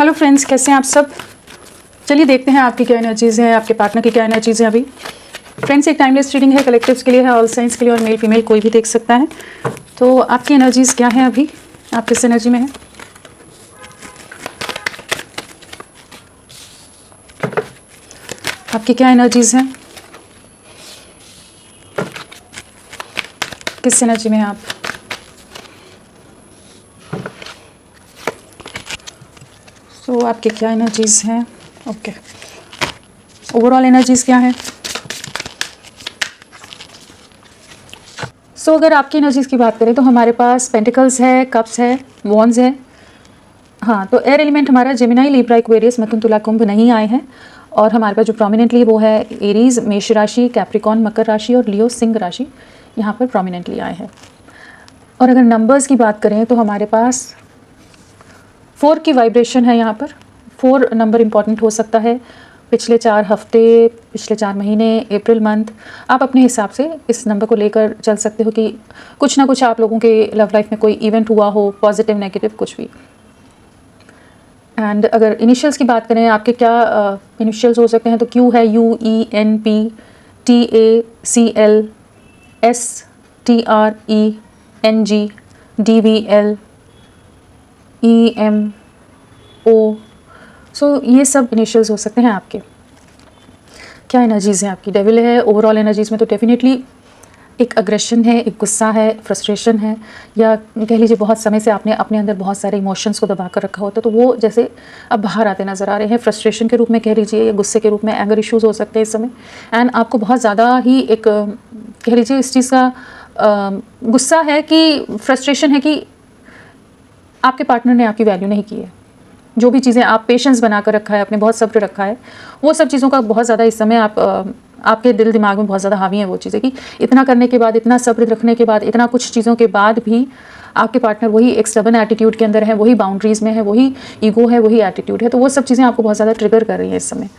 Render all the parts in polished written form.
Hello friends, कैसे हैं आप सब। चलिए देखते हैं आपकी क्या एनर्जीज़ हैं, आपके पार्टनर की क्या एनर्जीज़ हैं अभी। फ्रेंड्स, एक टाइमलेस रीडिंग है, कलेक्टिव्स के लिए है, ऑल साइंस के लिए, और मेल फीमेल कोई भी देख सकता है। तो आपकी एनर्जीज़ क्या हैं अभी, आप किस एनर्जी में हैं। आपकी क्या एनर्जीज़ हैं, किस एनर्जी में हैं आप। तो आपकी क्या एनर्जीज़ हैं, ओके। ओवरऑल एनर्जीज़ क्या है। सो अगर आपकी एनर्जीज़ की बात करें तो हमारे पास पेंटिकल्स है, कप्स है, वॉन्ड्स है। हाँ, तो एयर एलिमेंट हमारा जेमिनी, लिब्रा, एक्वेरियस, मिथुन, तुला, कुंभ नहीं आए हैं। और हमारे पास जो प्रोमिनेंटली वो है एरीज, मेष राशि, कैप्रिकॉन, मकर राशि, और लियो, सिंह राशि यहाँ पर प्रोमिनेंटली आए हैं। और अगर नंबर्स की बात करें तो हमारे पास 4 की वाइब्रेशन है। यहाँ पर 4 नंबर इम्पॉर्टेंट हो सकता है। पिछले 4 हफ्ते, पिछले 4 महीने, अप्रैल मंथ, आप अपने हिसाब से इस नंबर को लेकर चल सकते हो कि कुछ ना कुछ आप लोगों के लव लाइफ में कोई इवेंट हुआ हो, पॉजिटिव, नेगेटिव, कुछ भी। एंड अगर इनिशियल्स की बात करें, आपके क्या इनिशियल्स हो सकते हैं, तो क्यू है, U, E, N, P, T, A, C, L, S, T, R, E, N, G, D, V, L, E, M, O. So ये सब इनिशियल्स हो सकते हैं आपके। क्या एनर्जीज़ हैं आपकी। डेविल है। ओवरऑल एनर्जीज़ में तो डेफिनेटली एक अग्रेशन है, एक गुस्सा है, फ्रस्ट्रेशन है, या कह लीजिए बहुत समय से आपने अपने अंदर बहुत सारे इमोशंस को दबा कर रखा होता है, तो वो जैसे अब बाहर आते नज़र आ रहे हैं। फ्रस्ट्रेशन के रूप में कह लीजिए, या गुस्से के रूप में, एंगर इश्यूज़ हो सकते हैं इस समय। एंड आपको बहुत ज़्यादा ही एक कह लीजिए इस चीज़ का गुस्सा है कि फ्रस्ट्रेशन है कि आपके पार्टनर ने आपकी वैल्यू नहीं की है। जो भी चीज़ें आप पेशेंस बना कर रखा है, आपने बहुत सब्र रखा है, वो सब चीज़ों का बहुत ज़्यादा इस समय आपके दिल दिमाग में बहुत ज़्यादा हावी है वो चीज़ें कि इतना करने के बाद, इतना सब्र रखने के बाद, इतना कुछ चीज़ों के बाद भी आपके पार्टनर वही एक स्टबर्न एटीट्यूड के अंदर है, वही बाउंड्रीज़ में है, वही ईगो है, वही एटीट्यूड है। तो वो सब चीज़ें आपको बहुत ज़्यादा ट्रिगर कर रही हैं इस समय,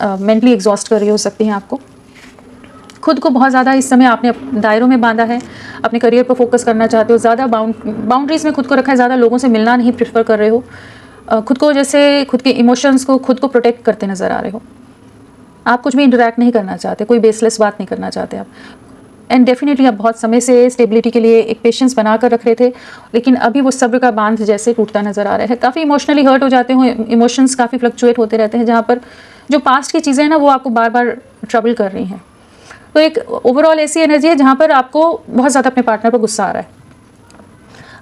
मेंटली एग्जॉस्ट कर रही हो सकती हैं आपको। खुद को बहुत ज़्यादा इस समय आपने दायरों में बांधा है, अपने करियर पर फोकस करना चाहते हो, ज़्यादा बाउंड्रीज़ में खुद को रखा है, ज़्यादा लोगों से मिलना नहीं प्रेफर कर रहे हो, खुद को जैसे खुद के इमोशंस को खुद को प्रोटेक्ट करते नज़र आ रहे हो। आप कुछ भी इंटरैक्ट नहीं करना चाहते, कोई बेसलेस बात नहीं करना चाहते आप। एंड डेफिनेटली आप बहुत समय से स्टेबिलिटी के लिए एक पेशेंस बना कर रख रहे थे, लेकिन अभी वो सब्र का बांध जैसे टूटता नज़र आ रहा है। काफ़ी इमोशनली हर्ट हो जाते हो, इमोशंस काफ़ी फ्लक्चुएट होते रहते हैं, जहाँ पर जो पास्ट की चीज़ें हैं ना, वो आपको बार बार ट्रबल कर रही हैं। तो एक ओवरऑल ऐसी एनर्जी है जहाँ पर आपको बहुत ज़्यादा अपने पार्टनर पर गुस्सा आ रहा है।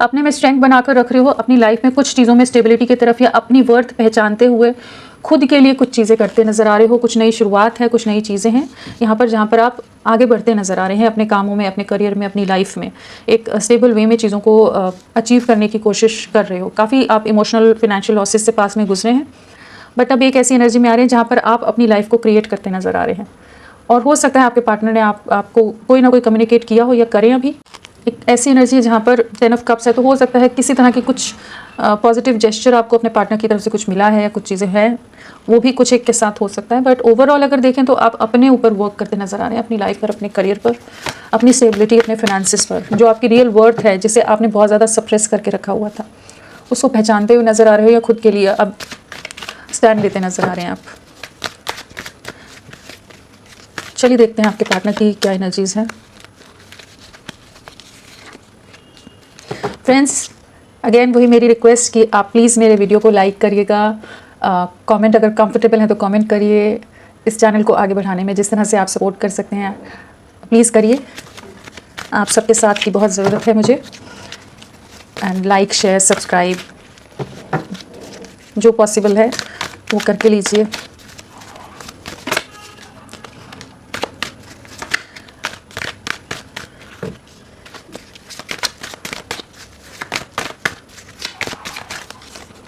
अपने में स्ट्रेंथ बनाकर रख रहे हो, अपनी लाइफ में कुछ चीज़ों में स्टेबिलिटी की तरफ, या अपनी वर्थ पहचानते हुए खुद के लिए कुछ चीज़ें करते नज़र आ रहे हो। कुछ नई शुरुआत है, कुछ नई चीज़ें हैं यहाँ पर, जहाँ पर आप आगे बढ़ते नज़र आ रहे हैं अपने कामों में, अपने करियर में, अपनी लाइफ में एक स्टेबल वे में चीज़ों को अचीव करने की कोशिश कर रहे हो। काफ़ी आप इमोशनल, फिनेंशियल लॉसेस से पास में गुजरे हैं, बट अब एक ऐसी एनर्जी में आ रहे हैं जहाँ पर आप अपनी लाइफ को क्रिएट करते नज़र आ रहे हैं। और हो सकता है आपके पार्टनर ने आपको कोई ना कोई कम्युनिकेट किया हो या करें अभी। एक ऐसी एनर्जी है जहाँ पर 10 ऑफ कप्स है, तो हो सकता है किसी तरह की कुछ पॉजिटिव जेस्चर आपको अपने पार्टनर की तरफ से कुछ मिला है, या कुछ चीज़ें हैं, वो भी कुछ एक के साथ हो सकता है। बट ओवरऑल अगर देखें तो आप अपने ऊपर वर्क करते नज़र आ रहे हैं, अपनी लाइफ पर, अपने करियर पर, अपनी स्टेबिलिटी, अपने फाइनेंसिस पर। जो आपकी रियल वर्थ है, जिसे आपने बहुत ज़्यादा सप्रेस करके रखा हुआ था, उसको पहचानते हुए नज़र आ रहे हो, या खुद के लिए अब स्टैंड लेते नज़र आ रहे हैं आप। चलिए देखते हैं आपके पार्टनर की क्या एनर्जीज़ हैं। फ्रेंड्स, अगेन वही मेरी रिक्वेस्ट कि आप प्लीज़ मेरे वीडियो को लाइक करिएगा, कमेंट अगर कंफर्टेबल है तो कमेंट करिए। इस चैनल को आगे बढ़ाने में जिस तरह से आप सपोर्ट कर सकते हैं प्लीज़ करिए। आप सबके साथ की बहुत ज़रूरत है मुझे। एंड लाइक, शेयर, सब्सक्राइब जो पॉसिबल है वो करके लीजिए।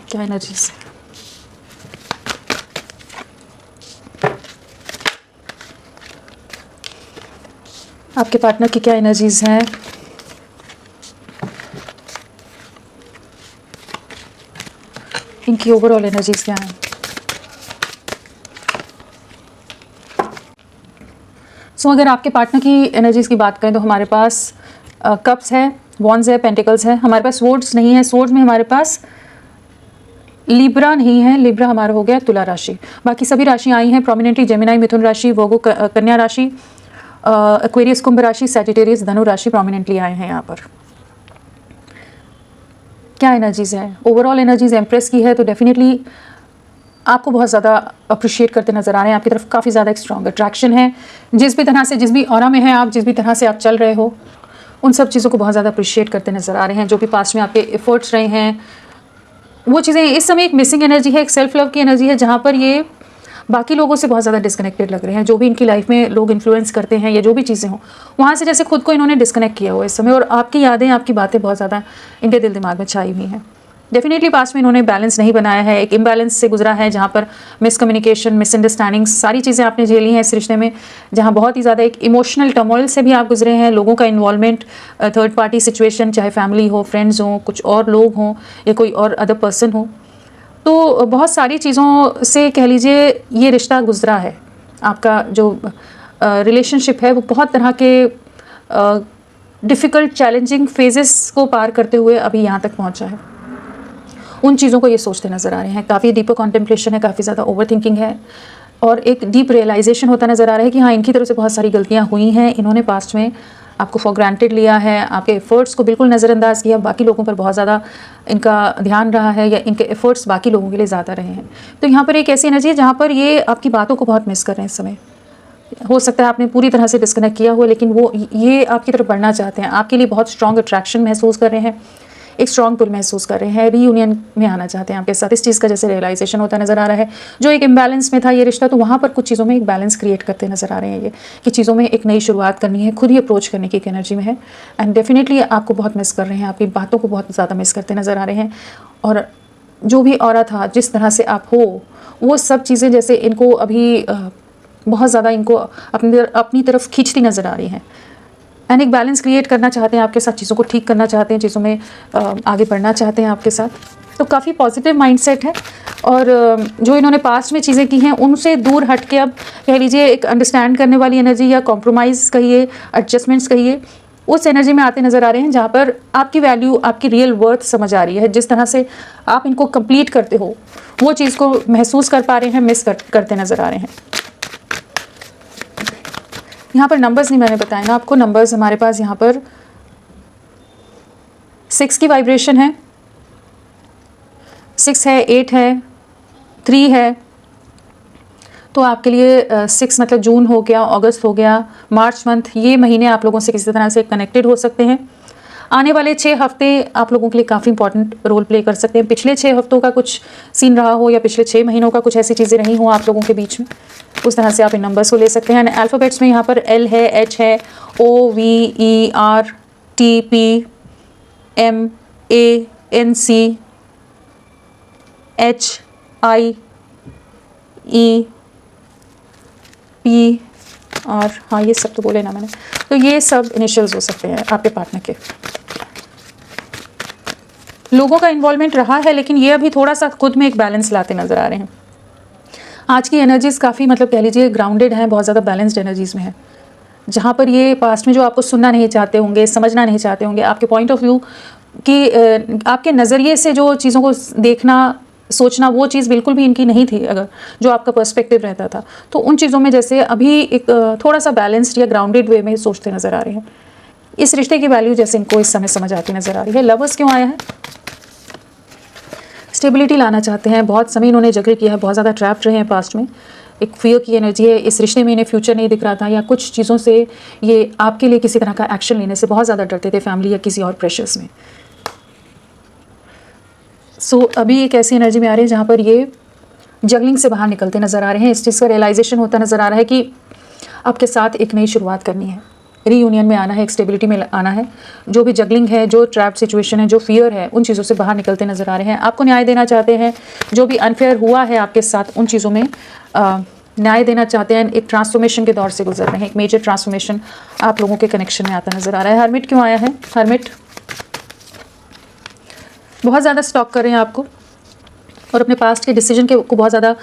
क्या एनर्जीज है आपके पार्टनर की, क्या एनर्जीज हैं। इनकी ओवरऑल एनर्जीज क्या हैं। सो अगर आपके पार्टनर की एनर्जीज की बात करें तो हमारे पास कप्स है, वॉन्ड्स है, पेंटिकल्स है। हमारे पास स्वॉर्ड्स नहीं है। स्वॉर्ड्स में हमारे पास लिब्रा नहीं है, लिब्रा हमारा हो गया तुला राशि। बाकी सभी राशियाँ आई हैं प्रोमिनेंटली, जेमिनाई मिथुन राशि, वोगो कन्या राशि, एक्वेरियस कुंभ राशि, सैजिटेरियस धनु राशि प्रोमिनेंटली आए हैं यहाँ पर। क्या एनर्जीज है? ओवरऑल एनर्जीज एम्प्रेस की है, तो डेफिनेटली आपको बहुत ज़्यादा अप्रिशिएट करते नजर आ रहे हैं, आपकी तरफ काफ़ी ज़्यादा एक स्ट्रॉन्ग अट्रैक्शन है। जिस भी तरह से, जिस भी ऑरा में है आप, जिस भी तरह से आप चल रहे हो, उन सब चीज़ों को बहुत ज़्यादा अप्रिशिएट करते नजर आ रहे हैं। जो भी पास्ट में आपके एफर्ट्स रहे हैं वो चीज़ें, इस समय एक मिसिंग एनर्जी है, एक सेल्फ लव की एनर्जी है, जहाँ पर ये बाकी लोगों से बहुत ज़्यादा डिस्कनेक्टेड लग रहे हैं। जो भी इनकी लाइफ में लोग इन्फ्लुएंस करते हैं या जो भी चीज़ें हों, वहाँ से जैसे खुद को इन्होंने डिस्कनेक्ट किया हुआ इस समय, और आपकी यादें, आपकी बातें बहुत ज़्यादा इनके दिल दिमाग में छाई हुई हैं। डेफिनेटली पास्ट में इन्होंने बैलेंस नहीं बनाया है, एक इम्बैलेंस से गुजरा है, जहाँ पर मिसकम्युनिकेशन, मिसअंडरस्टैंडिंग, सारी चीज़ें आपने झेली हैं इस रिश्ते में, जहाँ बहुत ही ज़्यादा एक इमोशनल टर्मोइल से भी आप गुजरे हैं। लोगों का इन्वॉल्वमेंट, थर्ड पार्टी सिचुएशन, चाहे फैमिली हो, फ्रेंड्स हों, कुछ और लोग हों या कोई और अदर पर्सन हो, तो बहुत सारी चीज़ों से कह लीजिए ये रिश्ता गुजरा है। आपका जो रिलेशनशिप है वो बहुत तरह के डिफ़िकल्ट चैलेंजिंग फेजेस को पार करते हुए अभी यहाँ तक पहुँचा है। उन चीज़ों को ये सोचते नज़र आ रहे हैं। काफ़ी डीपर कॉन्टेम्पलेशन है, काफ़ी ज़्यादा ओवर थिंकिंग है, और एक डीप रियलाइजेशन होता नज़र आ रहा है कि हाँ, इनकी तरफ से बहुत सारी गलतियाँ हुई हैं। इन्होंने पास्ट में आपको फॉर ग्रांटेड लिया है, आपके एफर्ट्स को बिल्कुल नज़रअंदाज किया, बाकी लोगों पर बहुत ज़्यादा इनका ध्यान रहा है, या इनके एफर्ट्स बाकी लोगों के लिए ज़्यादा रहे हैं। तो यहाँ पर एक ऐसी एनर्जी है जहाँ पर ये आपकी बातों को बहुत मिस कर रहे हैं इस समय। हो सकता है आपने पूरी तरह से डिस्कनेक्ट किया हो, लेकिन वो ये आपकी तरफ बढ़ना चाहते हैं, आपके लिए बहुत स्ट्रॉन्ग अट्रैक्शन महसूस कर रहे हैं, एक स्ट्रॉन्ग पुल महसूस कर रहे हैं, रीयूनियन में आना चाहते हैं आपके साथ। इस चीज़ का जैसे रियलाइजेशन होता नज़र आ रहा है। जो एक इम्बैलेंस में था ये रिश्ता, तो वहाँ पर कुछ चीज़ों में एक बैलेंस क्रिएट करते नज़र आ रहे हैं ये, कि चीज़ों में एक नई शुरुआत करनी है, खुद ही अप्रोच करने की एक एनर्जी में है। एंड डेफिनेटली आपको बहुत मिस कर रहे हैं, आपकी बातों को बहुत ज़्यादा मिस करते नज़र आ रहे हैं, और जो भी ऑरा था, जिस तरह से आप हो, वो सब चीज़ें जैसे इनको अभी बहुत ज़्यादा इनको अपनी तरफ खींचती नज़र आ रही हैं। एंड एक बैलेंस क्रिएट करना चाहते हैं आपके साथ, चीज़ों को ठीक करना चाहते हैं, चीज़ों में आगे बढ़ना चाहते हैं आपके साथ। तो काफ़ी पॉजिटिव माइंडसेट है, और जो इन्होंने पास्ट में चीज़ें की हैं उनसे दूर हट के अब कह लीजिए एक अंडरस्टैंड करने वाली एनर्जी, या कॉम्प्रोमाइज़ कहिए, एडजस्टमेंट्स कहिए, उस एनर्जी में आते नज़र आ रहे हैं, जहाँ पर आपकी वैल्यू, आपकी रियल वर्थ समझ आ रही है। जिस तरह से आप इनको कंप्लीट करते हो, वो चीज़ को महसूस कर पा रहे हैं, मिस करते नज़र आ रहे हैं। यहाँ पर नंबर्स नहीं मैंने बताया ना आपको, नंबर्स हमारे पास यहाँ पर 6 की वाइब्रेशन है, 6 है, 8 है, 3 है। तो आपके लिए 6 मतलब जून हो गया, अगस्त हो गया, मार्च मंथ, ये महीने आप लोगों से किसी तरह से कनेक्टेड हो सकते हैं। आने वाले 6 हफ्ते आप लोगों के लिए काफ़ी इंपॉर्टेंट रोल प्ले कर सकते हैं। पिछले 6 हफ्तों का कुछ सीन रहा हो, या पिछले 6 महीनों का कुछ ऐसी चीज़ें रही हो आप लोगों के बीच में, उस तरह से आप इन नंबर्स को ले सकते हैं। अल्फ़ाबेट्स में यहाँ पर L है, H है, O, V, E, R, T, P, M, A, N, C, H, I, E, P, और हाँ, ये सब तो बोले ना मैंने। तो ये सब इनिशियल्स हो सकते हैं आपके पार्टनर के। लोगों का इन्वॉल्वमेंट रहा है, लेकिन ये अभी थोड़ा सा खुद में एक बैलेंस लाते नज़र आ रहे हैं। आज की एनर्जीज़ काफ़ी मतलब कह लीजिए ग्राउंडेड हैं, बहुत ज़्यादा बैलेंस्ड एनर्जीज़ में है, जहाँ पर ये पास्ट में जो आपको सुनना नहीं चाहते होंगे, समझना नहीं चाहते होंगे, आपके पॉइंट ऑफ व्यू कि आपके नज़रिए से जो चीज़ों को देखना, सोचना, वो चीज़ बिल्कुल भी इनकी नहीं थी, अगर जो आपका पर्सपेक्टिव रहता था, तो उन चीज़ों में जैसे अभी एक थोड़ा सा बैलेंस्ड या ग्राउंडेड वे में सोचते नज़र आ रहे हैं। इस रिश्ते की वैल्यू जैसे इनको इस समय समझ आती नज़र आ रही है। लवर्स क्यों आया है? स्टेबिलिटी लाना चाहते हैं, बहुत समय इन्होंने जिक्र किया है, बहुत ज़्यादा ट्रैप्ड रहे हैं पास्ट में, एक फियर की एनर्जी है, इस रिश्ते में इन्हें फ्यूचर नहीं दिख रहा था, या कुछ चीज़ों से ये आपके लिए किसी तरह का एक्शन लेने से बहुत ज़्यादा डरते थे, फैमिली या किसी और प्रेशर्स में। सो अभी एक ऐसी एनर्जी में आ रही है जहाँ पर ये जगलिंग से बाहर निकलते नज़र आ रहे हैं। इस चीज़ का रियलाइजेशन होता नज़र आ रहा है कि आपके साथ एक नई शुरुआत करनी है, रीयूनियन में आना है, एक स्टेबिलिटी में आना है। जो भी जगलिंग है, जो ट्रैप सिचुएशन है, जो फियर है, उन चीज़ों से बाहर निकलते नज़र आ रहे हैं। आपको न्याय देना चाहते हैं, जो भी अनफेयर हुआ है आपके साथ, उन चीज़ों में न्याय देना चाहते हैं। एक ट्रांसफॉर्मेशन के दौर से गुजर रहे हैं, एक मेजर ट्रांसफॉर्मेशन आप लोगों के कनेक्शन में आता नज़र आ रहा है। हर्मिट क्यों आया है? हर्मिट बहुत ज़्यादा स्टॉक कर रहे हैं आपको, और अपने पास्ट के डिसीजन को बहुत ज़्यादा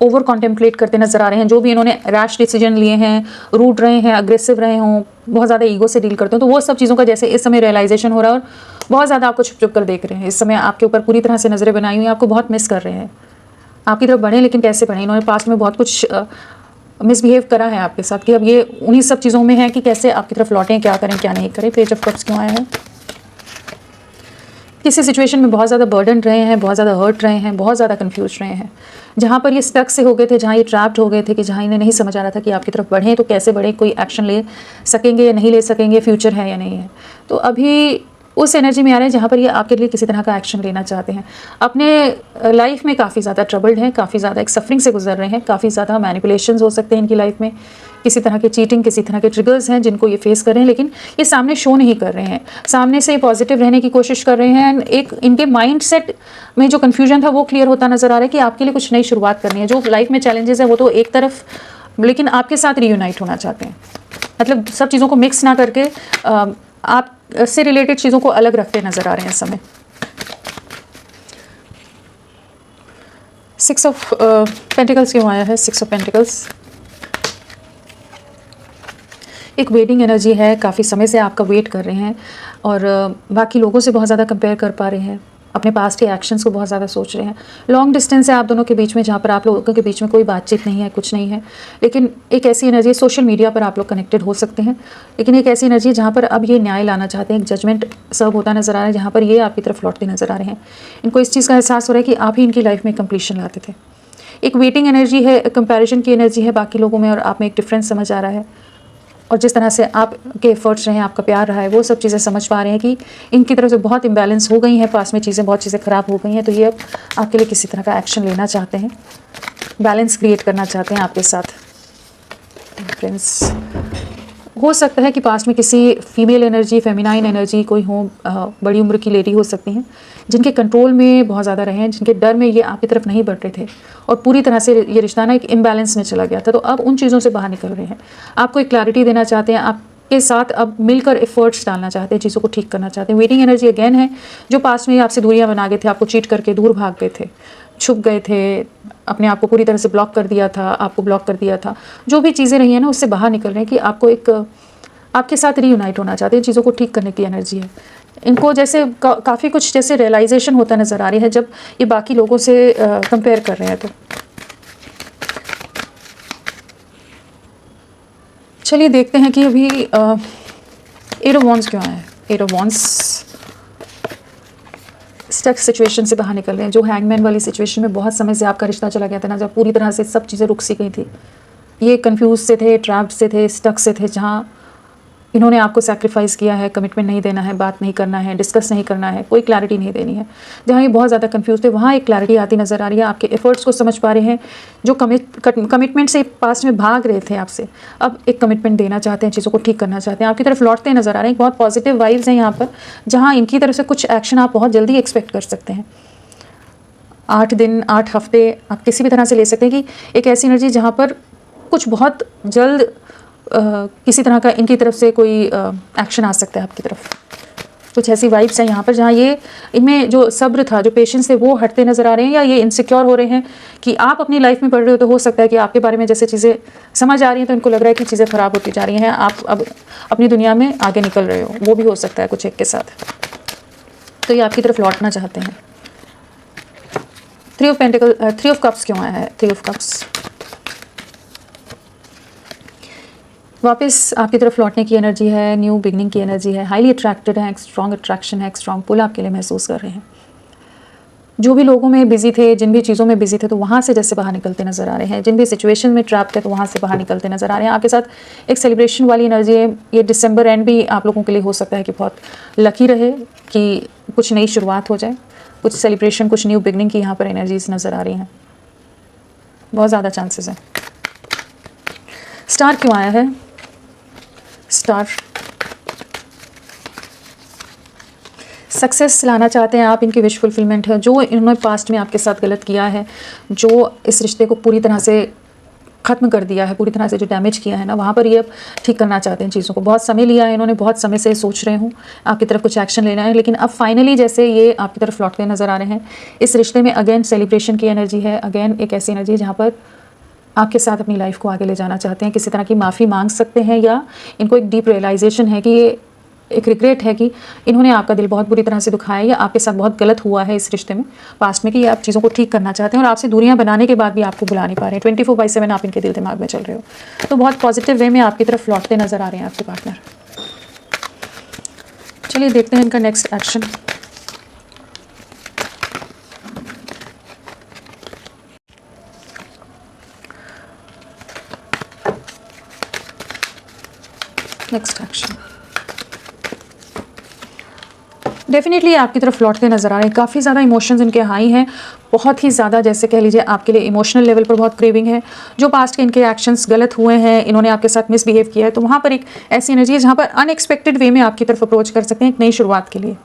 ओवर कॉन्टेम्पलेट करते नज़र आ रहे हैं। जो भी इन्होंने रैश डिसीजन लिए हैं, रूड रहे हैं, अग्रेसिव रहे हों, बहुत ज़्यादा ईगो से डील करते हो, तो वो सब चीज़ों का जैसे इस समय रियलाइजेशन हो रहा है और बहुत ज़्यादा आपको छुप छुप कर देख रहे हैं। इस समय आपके ऊपर पूरी तरह से नज़रें बनाई हुई हैं, आपको बहुत मिस कर रहे हैं। आपकी तरफ बढ़े लेकिन कैसे बढ़े, इन्होंने पास्ट में बहुत कुछ मिसबिहेव करा है आपके साथ कि अब ये उन्हीं सब चीज़ों में है कि कैसे आपकी तरफ लौटें, क्या करें क्या नहीं करें। पेज ऑफ कप्स क्यों आया है? किसी सिचुएशन में बहुत ज़्यादा बर्डन रहे हैं, बहुत ज़्यादा हर्ट रहे हैं, बहुत ज़्यादा कंफ्यूज रहे हैं। जहाँ पर ये स्टक से हो गए थे, जहाँ ये ट्रैप्ड हो गए थे, कि जहाँ इन्हें नहीं समझ आ रहा था कि आपकी तरफ बढ़ें तो कैसे बढ़ें, कोई एक्शन ले सकेंगे या नहीं ले सकेंगे, फ्यूचर है या नहीं है। तो अभी उस एनर्जी में आ रहे हैं जहाँ पर ये आपके लिए किसी तरह का एक्शन लेना चाहते हैं। अपने लाइफ में काफ़ी ज़्यादा ट्रबल्ड हैं, काफ़ी ज़्यादा एक सफरिंग से गुजर रहे हैं, काफ़ी ज़्यादा मैनिपुलेशंस हो सकते हैं इनकी लाइफ में, किसी तरह के चीटिंग, किसी तरह के ट्रिगर्स हैं जिनको ये फेस कर रहे हैं, लेकिन ये सामने शो नहीं कर रहे हैं। सामने से पॉजिटिव रहने की कोशिश कर रहे हैं। एक इनके माइंड सेट में जो कन्फ्यूजन था वो क्लियर होता नज़र आ रहा है कि आपके लिए कुछ नई शुरुआत करनी है। जो लाइफ में चैलेंजेस है वो तो एक तरफ, लेकिन आपके साथ रीयूनाइट होना चाहते हैं। मतलब सब चीज़ों को मिक्स ना करके आप से रिलेटेड चीज़ों को अलग रखते नज़र आ रहे हैं इस समय। 6 ऑफ पेंटिकल्स क्यों आया है? 6 ऑफ पेंटिकल्स एक वेटिंग एनर्जी है। काफ़ी समय से आपका वेट कर रहे हैं और बाकी लोगों से बहुत ज़्यादा कंपेयर कर पा रहे हैं, अपने पास्ट के एक्शंस को बहुत ज़्यादा सोच रहे हैं। लॉन्ग डिस्टेंस है आप दोनों के बीच में, जहाँ पर आप लोगों के बीच में कोई बातचीत नहीं है, कुछ नहीं है, लेकिन एक ऐसी एनर्जी है, सोशल मीडिया पर आप लोग कनेक्टेड हो सकते हैं, लेकिन एक ऐसी एनर्जी है जहाँ पर अब ये न्याय लाना चाहते हैं, एक जजमेंट सर्व होता नज़र आ रहा है, जहाँ पर ये आपकी तरफ लौटते नज़र आ रहे हैं। इनको इस चीज़ का एहसास हो रहा है कि आप ही इनकी लाइफ में कंप्लीशन लाते थे। एक वेटिंग एनर्जी है, कंपैरिजन की एनर्जी है बाकी लोगों में और आप में एक डिफरेंस समझ आ रहा है, और जिस तरह से आपके एफर्ट्स रहे हैं, आपका प्यार रहा है, वो सब चीज़ें समझ पा रहे हैं कि इनकी तरफ से बहुत इम्बैलेंस हो गई हैं, पास में चीज़ें, बहुत चीज़ें ख़राब हो गई हैं, तो ये अब आपके लिए किसी तरह का एक्शन लेना चाहते हैं, बैलेंस क्रिएट करना चाहते हैं आपके साथ। फ्रेंड्स, हो सकता है कि पास्ट में किसी फीमेल एनर्जी, फेमिनाइन एनर्जी कोई हो, बड़ी उम्र की लेडी हो सकती हैं, जिनके कंट्रोल में बहुत ज़्यादा रहे हैं, जिनके डर में ये आपकी तरफ नहीं बढ़ रहे थे और पूरी तरह से ये रिश्ता ना एक इम्बैलेंस में चला गया था। तो अब उन चीज़ों से बाहर निकल रहे हैं, आपको एक क्लैरिटी देना चाहते हैं, आपके साथ अब मिलकर एफर्ट्स डालना चाहते हैं, चीज़ों को ठीक करना चाहते हैं। वेटिंग एनर्जी अगेन है, जो पास्ट में आपसे दूरियाँ बना गए थे, आपको चीट करके दूर भाग गए थे, छुप गए थे, अपने आप को पूरी तरह से ब्लॉक कर दिया था, आपको ब्लॉक कर दिया था, जो भी चीज़ें रही हैं ना, उससे बाहर निकल रहे हैं कि आपको एक आपके साथ रीयूनाइट होना चाहते हैं, चीज़ों को ठीक करने की एनर्जी है। इनको जैसे काफ़ी कुछ जैसे रियलाइजेशन होता नज़र आ रही है जब ये बाकी लोगों से कंपेयर कर रहे हैं। तो चलिए देखते हैं कि अभी एट ऑफ वॉन्ड्स क्यों आया है। Eight of wands stuck situation से बाहर निकल रहे हैं, जो हैंगमैन वाली सिचुएशन में बहुत समय से आपका रिश्ता चला गया था ना, जब पूरी तरह से सब चीज़ें रुक सी गई थी। ये कंफ्यूज से थे, ट्रैप्ड से थे, स्टक से थे, जहाँ इन्होंने आपको सैक्रिफाइस किया है, कमिटमेंट नहीं देना है, बात नहीं करना है, डिस्कस नहीं करना है, कोई क्लैरिटी नहीं देनी है। जहाँ ये बहुत ज़्यादा कंफ्यूज थे, वहाँ एक क्लैरिटी आती नज़र आ रही है, आपके एफर्ट्स को समझ पा रहे हैं, जो कमिटमेंट से पास्ट में भाग रहे थे आपसे, अब एक कमिटमेंट देना चाहते हैं, चीज़ों को ठीक करना चाहते हैं, आपकी तरफ लौटते नज़र आ रहे हैं। बहुत पॉजिटिव वाइब्स हैं यहाँ पर, जहाँ इनकी तरफ से कुछ एक्शन आप बहुत जल्दी एक्सपेक्ट कर सकते हैं। 8 दिन, 8 हफ्ते आप किसी भी तरह से ले सकते हैं कि एक ऐसी एनर्जी जहाँ पर कुछ बहुत जल्द किसी तरह का इनकी तरफ से कोई एक्शन आ सकता है आपकी तरफ। कुछ ऐसी वाइब्स हैं यहाँ पर, जहाँ ये इनमें जो सब्र था, जो पेशेंस थे, वो हटते नज़र आ रहे हैं, या ये इनसिक्योर हो रहे हैं कि आप अपनी लाइफ में पढ़ रहे हो, तो हो सकता है कि आपके बारे में जैसे चीज़ें समझ आ रही हैं तो इनको लग रहा है कि चीज़ें ख़राब होती जा रही हैं, आप अब अपनी दुनिया में आगे निकल रहे हो, वो भी हो सकता है कुछ एक के साथ। तो ये आपकी तरफ लौटना चाहते हैं। 3 ऑफ कप्स क्यों आया है? 3 ऑफ कप्स वापस आपकी तरफ लौटने की एनर्जी है, न्यू बिगनिंग की एनर्जी है, हाईली अट्रैक्टेड है, एक स्ट्रॉन्ग अट्रैक्शन है, एक स्ट्रॉन्ग पुल आपके लिए महसूस कर रहे हैं। जो भी लोगों में बिजी थे, जिन भी चीज़ों में बिजी थे, तो वहाँ से जैसे बाहर निकलते नज़र आ रहे हैं। जिन भी सिचुएशन में ट्रैप थे, तो वहाँ से बाहर निकलते नज़र आ रहे हैं। आपके साथ एक सेलिब्रेशन वाली एनर्जी है। ये दिसंबर एंड भी आप लोगों के लिए हो सकता है कि बहुत लकी रहे, कि कुछ नई शुरुआत हो जाए, कुछ सेलिब्रेशन, कुछ न्यू बिगनिंग की यहाँ पर एनर्जीज नज़र आ रही हैं, बहुत ज़्यादा चांसेस हैं। स्टार क्यों आया है? स्टार सक्सेस लाना चाहते हैं आप, इनकी विश फुलफिलमेंट है। जो इन्होंने पास्ट में आपके साथ गलत किया है, जो इस रिश्ते को पूरी तरह से ख़त्म कर दिया है पूरी तरह से, जो डैमेज किया है ना, वहाँ पर ये अब ठीक करना चाहते हैं चीज़ों को। बहुत समय लिया है इन्होंने, बहुत समय से सोच रहे हूँ आपकी तरफ कुछ एक्शन लेना है, लेकिन अब फाइनली जैसे ये आपकी तरफ लौटते नज़र आ रहे हैं। इस रिश्ते में अगेन सेलिब्रेशन की एनर्जी है, अगेन एक ऐसी एनर्जी है जहाँ पर आपके साथ अपनी लाइफ को आगे ले जाना चाहते हैं। किसी तरह की माफ़ी मांग सकते हैं, या इनको एक डीप रियलाइजेशन है कि ये एक रिग्रेट है कि इन्होंने आपका दिल बहुत बुरी तरह से दुखाया, या आपके साथ बहुत गलत हुआ है इस रिश्ते में पास्ट में, कि ये आप चीज़ों को ठीक करना चाहते हैं और आपसे दूरियां बनाने के बाद भी आपको बुला नहीं पा रहे हैं। 24/7 आप इनके दिल दिमाग में चल रहे हो। तो बहुत पॉजिटिव वे में आपकी तरफ लौटते नज़र आ रहे हैं आपके पार्टनर। चलिए देखते हैं इनका next action. Next action definitely आपकी तरफ लौटते नज़र आ रहे हैं। काफ़ी ज़्यादा इमोशंस इनके हाई हैं, बहुत ही ज़्यादा, जैसे कह लीजिए आपके लिए इमोशनल लेवल पर बहुत क्रेविंग है। जो पास्ट के इनके एक्शंस गलत हुए हैं, इन्होंने आपके साथ मिसबिहेव किया है, तो वहाँ पर एक ऐसी एनर्जी है जहाँ पर अनएक्सपेक्टेड वे में आपकी तरफ अप्रोच कर सकते हैं एक नई शुरुआत के लिए।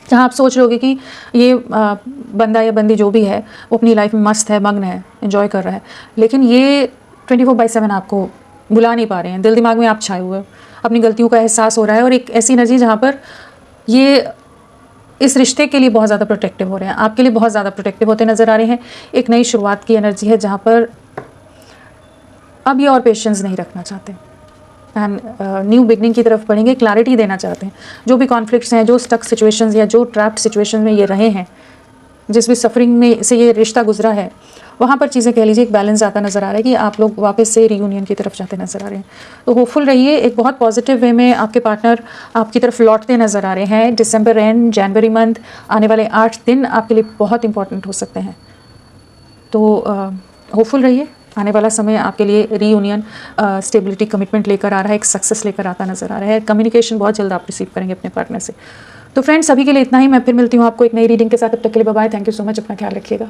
जहाँ आप सोच रहे होगे कि ये बंदा या बंदी जो भी है वो अपनी लाइफ में मस्त है, मग्न है, एंजॉय कर रहा है, लेकिन ये 24/7 आपको बुला नहीं पा रहे हैं। दिल दिमाग में आप छाए हुए हो, अपनी गलतियों का एहसास हो रहा है, और एक ऐसी एनर्जी जहाँ पर ये इस रिश्ते के लिए बहुत ज़्यादा प्रोटेक्टिव हो रहे हैं, आपके लिए बहुत ज़्यादा प्रोटेक्टिव होते नज़र आ रहे हैं। एक नई शुरुआत की एनर्जी है जहाँ पर अब ये और पेशेंस नहीं रखना चाहते एंड न्यू बिगनिंग की तरफ बढ़ेंगे, क्लैरिटी देना चाहते हैं। जो भी कॉन्फ्लिक्ट्स हैं, जो स्टक सिचुएशंस या जो ट्रैप्ड सिचुएशंस में ये रहे हैं, जिस भी सफरिंग में से ये रिश्ता गुजरा है, वहाँ पर चीज़ें कह लीजिए एक बैलेंस आता नज़र आ रहा है कि आप लोग वापस से रीयूनियन की तरफ जाते नज़र आ रहे हैं। तो होपफुल रहिए, एक बहुत पॉजिटिव वे में आपके पार्टनर आपकी तरफ लौटते नज़र आ रहे हैं। दिसंबर एंड जनवरी मंथ, आने वाले 8 दिन आपके लिए बहुत इंपॉर्टेंट हो सकते हैं। तो होपफुल रहिए, आने वाला समय आपके लिए रीयूनियन, स्टेबिलिटी, कमिटमेंट लेकर आ रहा है, एक सक्सेस लेकर आता नज़र आ रहा है। कम्युनिकेशन बहुत जल्द आप रिसीव करेंगे अपने पार्टनर से। तो फ्रेंड्स, सभी के लिए इतना ही। मैं फिर मिलती हूँ आपको एक नई रीडिंग के साथ। तब तक के लिए bye bye. Thank you so much, अपना ख्याल रखिएगा।